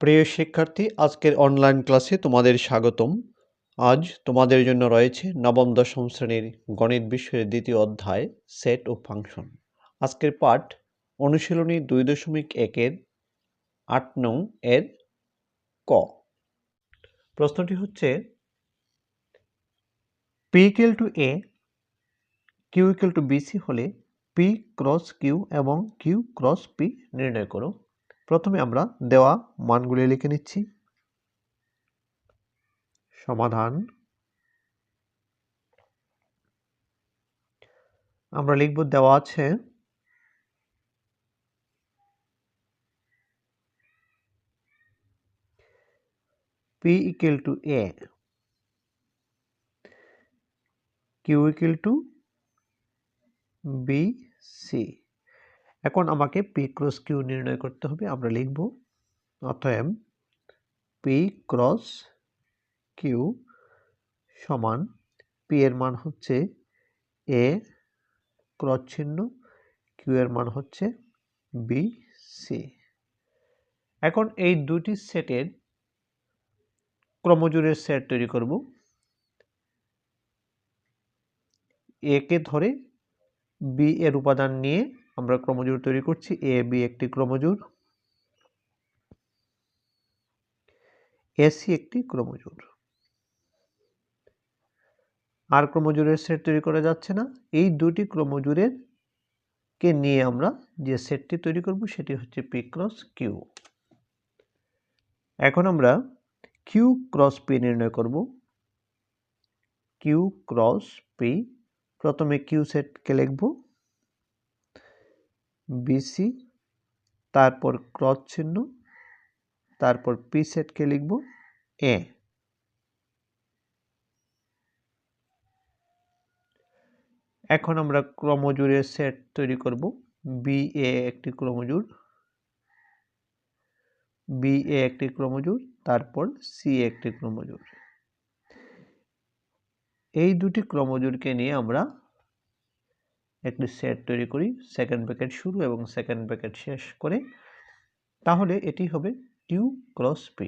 প্রিয় শিক্ষার্থী, আজকের অনলাইন ক্লাসে তোমাদের স্বাগতম। আজ তোমাদের জন্য রয়েছে নবম দশম শ্রেণীর গণিত বিষয়ের দ্বিতীয় অধ্যায় সেট ও ফাংশন। আজকের পাঠ অনুশীলনী 2.1-এর 8 নং এর ক। প্রশ্নটি হচ্ছে P = A, Q = BC হলে P ক্রস Q এবং Q ক্রস P নির্ণয় করো। প্রথমে আমরা দেওয়া মানগুলি লিখে নিচ্ছি। সমাধান আমরা লিখব, দেওয়া আছে P = A, Q = BC। এখন আমাকে P ক্রস Q নির্ণয় করতে হবে। আমরা লিখব, অতএব P ক্রস Q সমান P এর মান হচ্ছে A ক্রস চিহ্ন, Q এর মান হচ্ছে BC। এখন এই দুটি সেটের ক্রমজোড়ের সেট তৈরি করব। A কে ধরে B এর উপাদান নিয়ে আমরা ক্রমজোড় তৈরি করছি। A B একটি ক্রমজোড়, AC একটি ক্রমজোড়। আর ক্রমজোড়ের সেট তৈরি করা যাচ্ছে না। এই দুটি ক্রমজোড়ের কে নিয়ে আমরা যে সেটটি তৈরি করব সেটি হচ্ছে P ক্রস Q। এখন আমরা Q ক্রস P নির্ণয় করব। Q ক্রস P, প্রথমে Q সেটকে লিখব BC, তারপর ক্রস চিহ্ন, তারপর P সেটকে লিখব A। এখন আমরা ক্রমজোড়ের সেট তৈরি করব। BA একটি ক্রমজোড়, BA একটি ক্রমজোড়, তারপর C একটি ক্রমজোড়। এই দুটি ক্রমজোড়কে নিয়ে আমরা একটি সেট তৈরি করি, সেকেন্ড ব্র্যাকেট শুরু এবং সেকেন্ড ব্র্যাকেট শেষ করে। তাহলে এটি হবে Q ক্রস P।